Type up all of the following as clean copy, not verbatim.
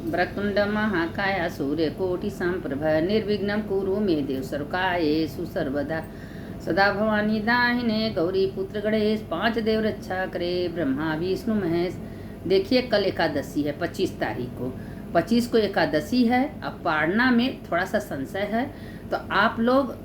वक्रतुंड महाकाय सूर्यकोटि संप्रभ निर्विघ्नं कुरु मे देव सर्वकार्येषु सर्वदा। सदा भवानी दाहिने गौरी पुत्र गणेश, पांच देव रक्षा करे ब्रह्मा विष्णु महेश। देखिए कल एकादशी है 25 तारीख को, 25 को एकादशी है। अब पारना में थोड़ा सा संशय है, तो आप लोग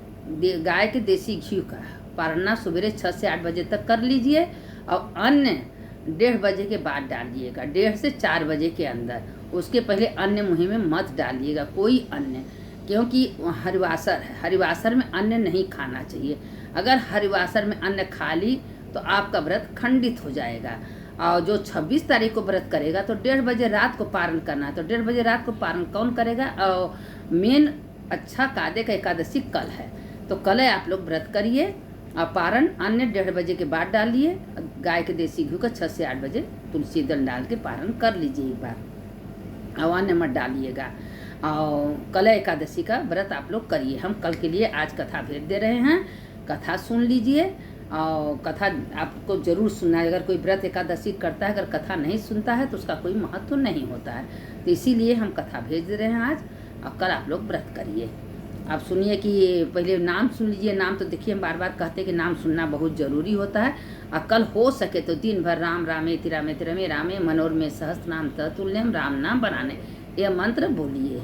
गाय के देसी घी का पारना सवेरे 6 से 8 बजे तक कर लीजिए और अन्न 1:30 बजे के बाद डालिएगा, 1:30 से 4 बजे के अंदर। उसके पहले अन्न मुँह में मत डालिएगा कोई अन्न, क्योंकि हरिवासर है, हरिवासर में अन्न नहीं खाना चाहिए। अगर हरिवासर में अन्न खा ली तो आपका व्रत खंडित हो जाएगा। और जो 26 तारीख को व्रत करेगा तो 1:30 बजे रात को पारण करना है, तो 1:30 बजे रात को पारण कौन करेगा? और मेन अच्छा कादे का एकादशी कल है, तो कल आप लोग व्रत करिए और पारण अन्न 1:30 बजे के बाद डालिए। गाय के देसी घी का 6 से 8 बजे तुलसी दल डाल के पारण कर लीजिए एक बार, और अन्न मत डालिएगा। और कल एकादशी का व्रत आप लोग करिए। हम कल के लिए आज कथा भेज दे रहे हैं, कथा सुन लीजिए। और कथा आपको जरूर सुनना है। अगर कोई व्रत एकादशी करता है, अगर कथा नहीं सुनता है तो उसका कोई महत्व नहीं होता है, तो इसीलिए हम कथा भेज दे रहे हैं आज। और कल आप लोग व्रत करिए। आप सुनिए कि पहले नाम सुन लीजिए। नाम तो देखिए हम बार बार कहते हैं कि नाम सुनना बहुत ज़रूरी होता है। और कल हो सके तो दिन भर राम रामेति रामेति रमे रामे मनोरमे सहस्त्र नाम तत्तुल्यम राम नाम बनाने, यह मंत्र बोलिए।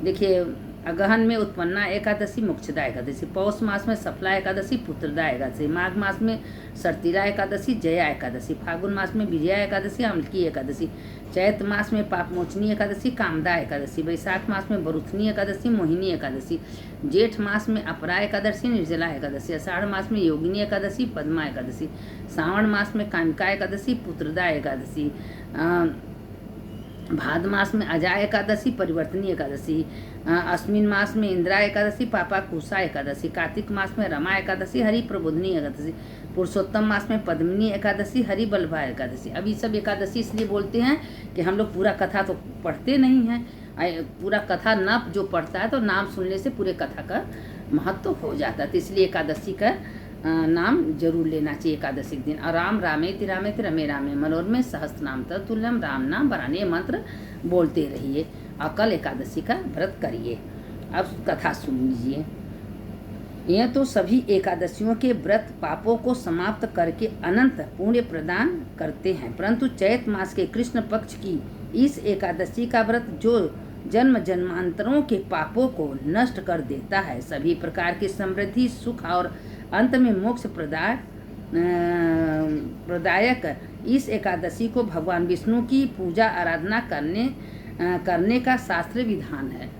देखिए अगहन में उत्पन्ना एकादशी, मोक्षदा एकादशी, पौष मास में सफला एकादशी, पुत्रदा एकादशी, माघ मास में सरतीरा एकादशी, जया एकादशी, फागुन मास में विजया एकादशी, अमलकी एकादशी, चैत मास में पापमोचनी एकादशी, कामदा एकादशी, वैशाख मास में बरुथनी एकादशी, मोहिनी एकादशी, जेठ मास में अपरा एकादशी, निर्जला एकादशी, आषाढ़ मास में योगिनी एकादशी, पद्मा एकादशी, सावन मास में कामिका एकादशी, पुत्रदा एकादशी, भाद मास में अजा एकादशी, परिवर्तनी एकादशी, अश्विन मास में इंदिरा एकादशी, पापा कुशा एकादशी, कार्तिक मास में रमा एकादशी, हरि प्रबोधनी एकादशी, पुरुषोत्तम मास में पद्मिनी एकादशी, हरि बल्लभा एकादशी। अब ये सब एकादशी इसलिए बोलते हैं कि हम लोग पूरा कथा तो पढ़ते नहीं हैं। पूरा कथा न जो पढ़ता है तो नाम सुनने से पूरे कथा का महत्व हो जाता है, तो इसलिए एकादशी का नाम जरूर लेना चाहिए एकादशी के दिन। और राम रामेति रामेति रमे रामे मनोरमे सहस्त्र नाम तत्तुल्यम राम नाम बनाने मंत्र बोलते रहिए और कल एकादशी का व्रत करिए। अब कथा सुन लीजिए। यह तो सभी एकादशियों के व्रत पापों को समाप्त करके अनंत पुण्य प्रदान करते हैं, परंतु चैत मास के कृष्ण पक्ष की इस एकादशी का व्रत जो जन्म जन्मांतरों के पापों को नष्ट कर देता है, सभी प्रकार की समृद्धि सुख और अंत में मोक्ष प्रदायक इस एकादशी को भगवान विष्णु की पूजा आराधना करने का शास्त्रीय विधान है।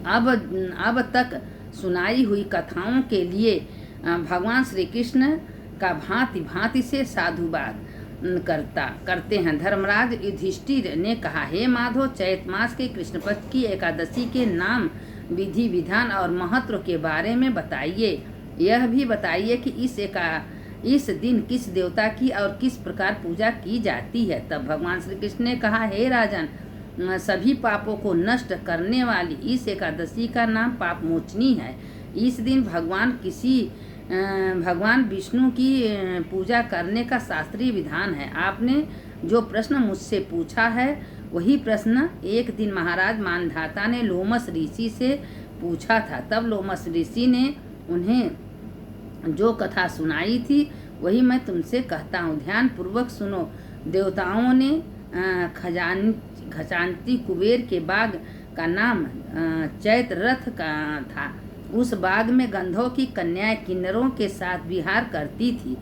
अब तक सुनाई हुई कथाओं के लिए भगवान श्री कृष्ण का भांति भांति से साधुवाद करते हैं। धर्मराज युधिष्ठिर ने कहा, हे माधव, चैत मास के कृष्ण पक्ष की एकादशी के नाम, विधि विधान और महत्व के बारे में बताइए। यह भी बताइए कि इस दिन किस देवता की और किस प्रकार पूजा की जाती है। तब भगवान श्री कृष्ण ने कहा, हे राजन, सभी पापों को नष्ट करने वाली इस एकादशी का नाम पाप मोचनी है। इस दिन भगवान विष्णु की पूजा करने का शास्त्रीय विधान है। आपने जो प्रश्न मुझसे पूछा है वही प्रश्न एक दिन महाराज मानधाता ने लोमस ऋषि से पूछा था। तब लोमस ऋषि ने उन्हें जो कथा सुनाई थी वही मैं तुमसे कहता हूँ, ध्यान पूर्वक सुनो। देवताओं ने खजांची कुबेर के बाग का नाम चैत रथ का था। उस बाग में गंधर्वों की कन्याएं किन्नरों के साथ विहार करती थी।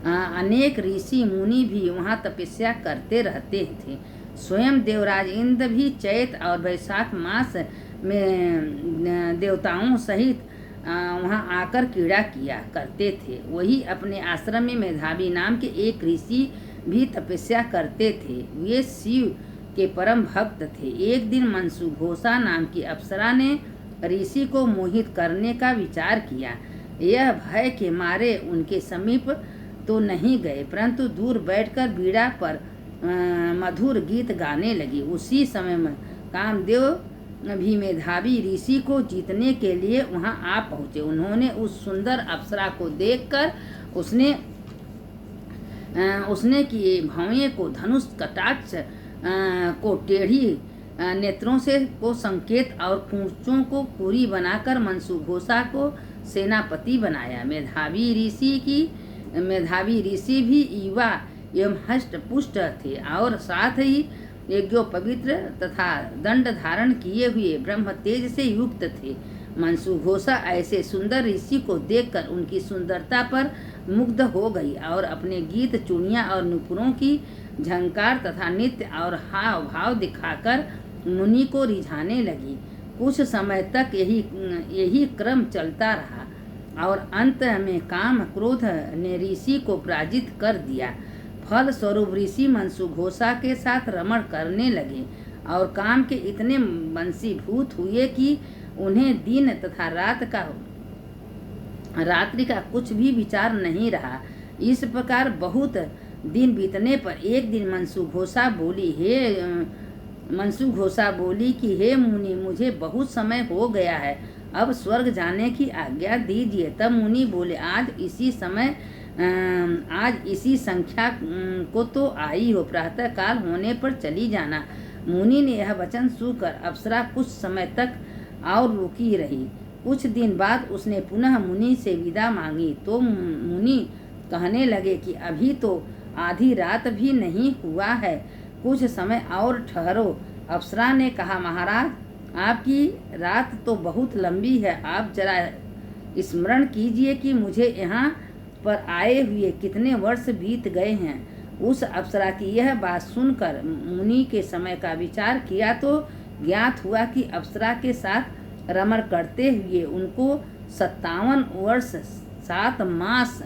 अनेक ऋषि मुनि भी वहाँ तपस्या करते रहते थे। स्वयं देवराज इंद्र भी चैत और वैशाख मास में देवताओं सहित वहाँ आकर क्रीड़ा किया करते थे। वही अपने आश्रम में मेधावी नाम के एक ऋषि भी तपस्या करते थे। वे शिव के परम भक्त थे। एक दिन मनसुघोषा नाम की अप्सरा ने ऋषि को मोहित करने का विचार किया। यह भय के मारे उनके समीप तो नहीं गए, परंतु दूर बैठकर बीड़ा पर मधुर गीत गाने लगी। उसी समय में कामदेव भी मेधावी ऋषि को जीतने के लिए वहां आ पहुँचे। उन्होंने उस सुंदर अप्सरा को देखकर उसने किए भौएं को धनुष कटाक्ष को टेढ़ी नेत्रों से को संकेत और पूंछों को पूरी बनाकर मनसुघोषा को सेनापति बनाया। मेधावी ऋषि भी युवा एवं हष्ट पुष्ट थे और साथ ही यज्ञोपवित्र तथा दंड धारण किए हुए ब्रह्म तेज से युक्त थे। मनसुघोषा ऐसे सुंदर ऋषि को देखकर उनकी सुंदरता पर मुग्ध हो गई और अपने गीत, चूड़ियाँ और नुपुरों की झंकार तथा नृत्य और हाव भाव दिखाकर मुनि को रिझाने लगी। कुछ समय तक यही क्रम चलता रहा और अंत में काम क्रोध ने ऋषि को पराजित कर दिया। फल स्वरूप ऋषि मनसुघोषा के साथ रमण करने लगे और काम के इतने वंशीभूत हुए कि उन्हें दिन तथा रात्रि का कुछ भी विचार नहीं रहा। इस प्रकार बहुत दिन बीतने पर एक दिन मनसुघोषा बोली कि हे मुनि, मुझे बहुत समय हो गया है, अब स्वर्ग जाने की आज्ञा दीजिए। तब मुनि बोले, आज इसी संख्या को तो आई हो, प्रातः काल होने पर चली जाना। मुनि ने यह वचन सुनकर अप्सरा कुछ समय तक और रुकी रही। कुछ दिन बाद उसने पुनः मुनि से विदा मांगी तो मुनि कहने लगे कि अभी तो आधी रात भी नहीं हुआ है, कुछ समय और ठहरो। अप्सरा ने कहा, महाराज, आपकी रात तो बहुत लंबी है, आप जरा स्मरण कीजिए कि मुझे यहाँ पर आए हुए कितने वर्ष बीत गए हैं। उस अप्सरा की यह बात सुनकर मुनि के समय का विचार किया तो ज्ञात हुआ कि अप्सरा के साथ रमण करते हुए उनको 57 वर्ष 7 मास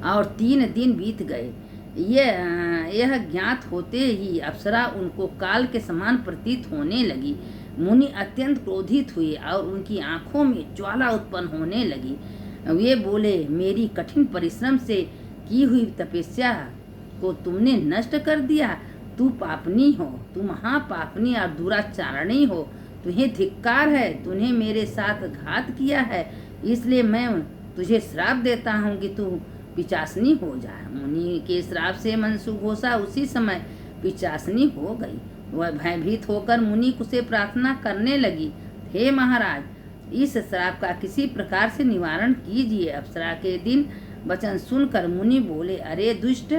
और 3 दिन बीत गए। यह ज्ञात होते ही अप्सरा उनको काल के समान प्रतीत होने लगी। मुनि अत्यंत क्रोधित हुए और उनकी आंखों में ज्वाला उत्पन्न होने लगी। वे बोले, मेरी कठिन परिश्रम से की हुई तपस्या को तुमने नष्ट कर दिया। तू पापनी हो, तू महापापनी और दुराचारणी हो, तुम्हें धिक्कार है, तूने मेरे साथ घात किया है, इसलिए मैं तुझे श्राप देता हूँ कि तू पिचासनी हो जाए। मुनि के श्राप से मनसुघोषा उसी समय पिचासनी हो गई। वह भयभीत होकर मुनि से प्रार्थना करने लगी, हे महाराज, इस श्राप का किसी प्रकार से निवारण कीजिए। अप्सरा के दिन वचन सुनकर मुनि बोले, अरे दुष्ट,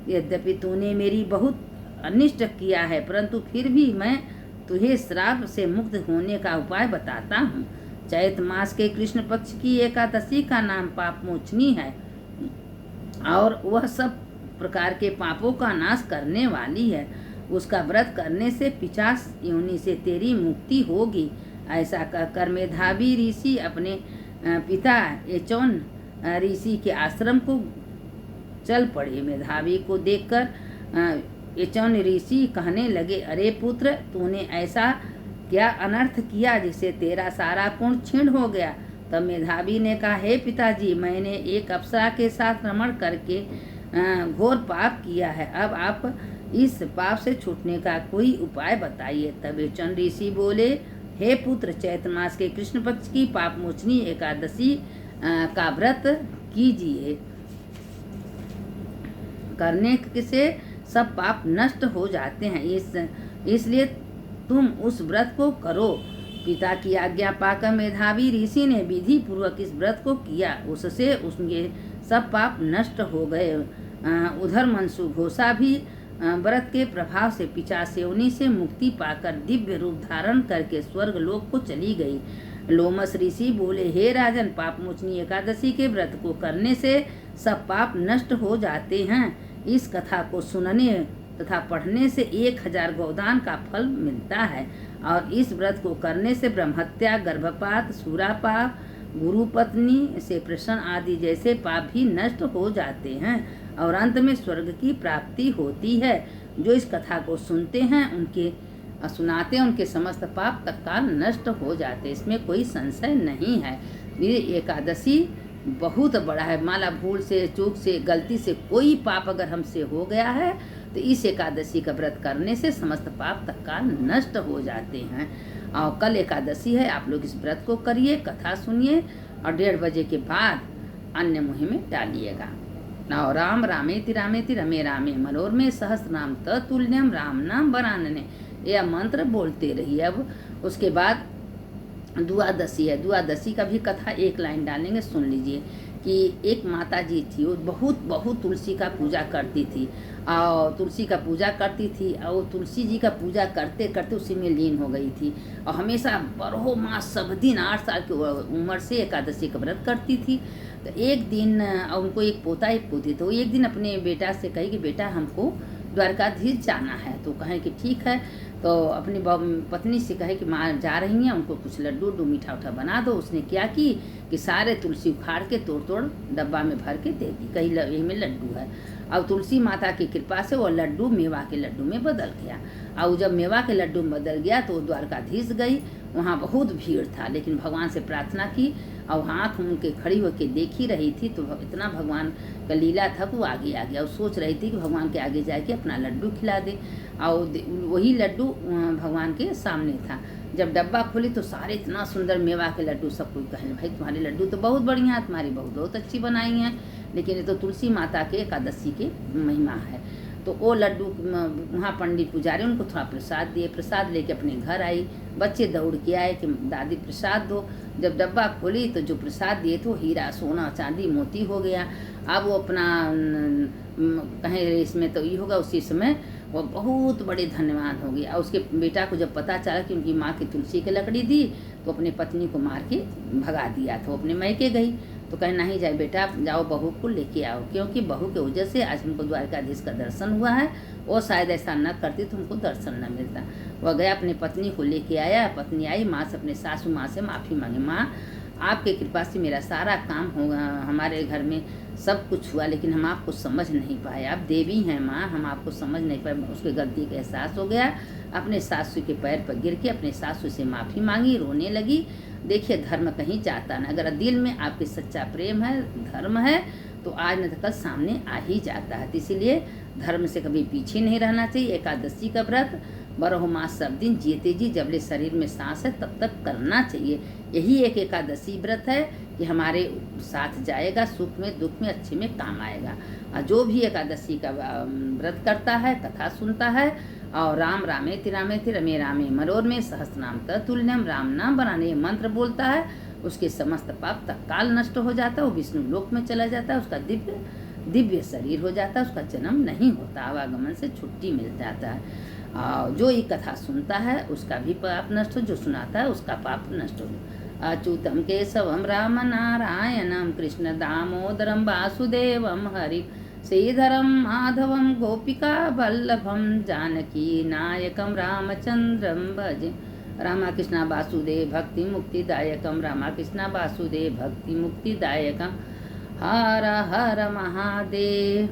यद्यपि तूने मेरी बहुत अनिष्ट किया है, परंतु फिर भी मैं तुझे श्राप से मुक्त होने का उपाय बताता हूँ। चैत मास के कृष्ण पक्ष की एकादशी का नाम पापमोचनी है और वह सब प्रकार के पापों का नाश करने वाली है। उसका व्रत करने से 50 योनि से तेरी मुक्ति होगी। ऐसा कहकर मेधावी ऋषि अपने पिता एचौन ऋषि के आश्रम को चल पड़े। मेधावी को देखकर एचौन ऋषि कहने लगे, अरे पुत्र, तूने ऐसा क्या अनर्थ किया जिससे तेरा सारा पुण्य क्षीण हो गया। तब मेधावी ने कहा, हे पिताजी, मैंने एक अप्सरा के साथ रमण करके घोर पाप किया है। अब आप इस पाप से छूटने का कोई उपाय बताइए। तब एचौन ऋषि बोले, हे पुत्र, चैत्र मास के कृष्ण पक्ष की पापमोचनी एकादशी का व्रत कीजिए। करने से सब पाप नष्ट हो जाते हैं, इसलिए तुम उस व्रत को करो। पिता की आज्ञा पाकर मेधावी ऋषि ने विधि पूर्वक इस व्रत को किया। उससे उनके सब पाप नष्ट हो गए। उधर मनसुघोषा भी व्रत के प्रभाव से 50 योनि से मुक्ति पाकर दिव्य रूप धारण करके स्वर्ग लोक को चली गई। लोमस ऋषि बोले, हे राजन, पापमोचनी एकादशी के व्रत को करने से सब पाप नष्ट हो जाते हैं। इस कथा को सुनने तथा पढ़ने से 1000 गोदान का फल मिलता है और इस व्रत को करने से ब्रह्महत्या, गर्भपात, शूरापाप, गुरुपत्नी से प्रश्न आदि जैसे पाप भी नष्ट हो जाते हैं और अंत में स्वर्ग की प्राप्ति होती है। जो इस कथा को सुनते हैं सुनाते हैं उनके समस्त पाप तत्काल नष्ट हो जाते, इसमें कोई संशय नहीं है। ये एकादशी बहुत बड़ा है। माला भूल से, चूक से, गलती से कोई पाप अगर हमसे हो गया है तो इस एकादशी का व्रत करने से समस्त पाप तत्काल नष्ट हो जाते हैं। और कल एकादशी है, आप लोग इस व्रत को करिए, कथा सुनिए और 1:30 बजे के बाद अन्य मुहिम में डालिएगा। नाउ राम रामेति रामेति रमे रामे मनोरमे सहस्रनाम तत्तुल्यम राम नाम वरानने, यह मंत्र बोलते रहिए। अब उसके बाद द्वादशी है। द्वादशी का भी कथा एक लाइन डालेंगे, सुन लीजिए कि एक माता जी थी, वो बहुत बहुत तुलसी का पूजा करती थी और तुलसी का पूजा करती थी और तुलसी जी का पूजा करते करते उसी में लीन हो गई थी और हमेशा बरहो मास सब दिन 8 साल की उम्र से एकादशी का व्रत करती थी। तो एक दिन उनको एक पोता एक पोती, तो एक दिन अपने बेटा से कही कि बेटा हमको द्वारकाधीश जाना है। तो कहें कि ठीक है। तो अपनी पत्नी से कहे कि माँ जा रही हैं, उनको कुछ लड्डू उड्डू मीठा उठा बना दो। उसने क्या कि सारे तुलसी उखाड़ के तोड़ तोड़ डब्बा में भर के दे दी, कहीं यही में लड्डू है। अब तुलसी माता की कृपा से वो लड्डू मेवा के लड्डू में बदल गया और जब मेवा के लड्डू में बदल गया तो द्वारकाधीश गई। वहाँ बहुत भीड़ था, लेकिन भगवान से प्रार्थना की और आँख मूंद के खड़ी होकर देख ही रही थी। तो इतना भगवान का लीला था कि वो आगे आ गया और सोच रही थी कि भगवान के आगे जाके अपना लड्डू खिला दे और वही लड्डू भगवान के सामने था। जब डब्बा खोली तो सारे इतना सुंदर मेवा के लड्डू, सब कोई कहने भाई तुम्हारे लड्डू तो बहुत बढ़िया है, तुम्हारी बहू बहुत अच्छी बनाई हैं, लेकिन ये तो तुलसी माता के एकादशी के महिमा है। तो वो लड्डू वहाँ पंडित पुजारी उनको थोड़ा प्रसाद दिए, प्रसाद लेके अपने घर आई। बच्चे दौड़ के आए कि दादी प्रसाद दो। जब डब्बा खोली तो जो प्रसाद दिए थे वो हीरा सोना चांदी मोती हो गया। अब वो अपना कहें इसमें तो ये होगा, उसी समय वो बहुत बड़े धन्यवाद हो गया। और उसके बेटा को जब पता चला कि उनकी माँ की तुलसी की लकड़ी दी तो अपने पत्नी को मार के भगा दिया था। वो अपने मैके गई तो कहे नहीं जाए बेटा, जाओ बहू को लेके आओ, क्योंकि बहू के वजह से आज हमको द्वारकाधीश का दर्शन हुआ है। वो शायद ऐसा न करती तो हमको दर्शन न मिलता। वह गया अपने पत्नी को लेके आया। पत्नी आई, माँ से अपने सासू माँ से माफ़ी मांगी, माँ आपके कृपा से मेरा सारा काम होगा, हमारे घर में सब कुछ हुआ, लेकिन हम आपको समझ नहीं पाए, आप देवी हैं माँ, हम आपको समझ नहीं पाए। उसके गलती का एहसास हो गया, अपने सासू के पैर पर गिर के अपने सासू से माफ़ी मांगी, रोने लगी। देखिए धर्म कहीं जाता ना, अगर दिल में आपके सच्चा प्रेम है, धर्म है, तो आज न तो कल सामने आ ही जाता है। तो इसीलिए धर्म से कभी पीछे नहीं रहना चाहिए। एकादशी का व्रत बरहो मास सब दिन जीते जी जबले शरीर में सांस है तब तक करना चाहिए। यही एक एकादशी व्रत है कि हमारे साथ जाएगा, सुख में दुख में अच्छे में काम आएगा। और जो भी एकादशी का व्रत करता है, कथा सुनता है और राम रामेति रामेति रमे रामे मनोरमे सहस्रनाम तत्तुल्यम राम नाम बनाने मंत्र बोलता है, उसके समस्त पाप तत्काल नष्ट हो जाता है, वो विष्णु लोक में चला जाता है, उसका दिव्य शरीर हो जाता है, उसका जन्म नहीं होता, आवागमन से छुट्टी मिल जाता है। जो ये कथा सुनता है उसका भी पाप नष्ट हो, जो सुनाता है उसका पाप नष्ट हो। अच्युतम केशवम राम नारायणम कृष्ण दामोदरम वासुदेवम हरि श्रीधरम माधवम गोपिका वल्लभम जानकी नायकम रामचंद्रम भजे। रामकृष्ण वासुदेव भक्ति मुक्तिदायकम, रामकृष्ण वासुदेव भक्ति मुक्तिदायकम। हर हर महादेव।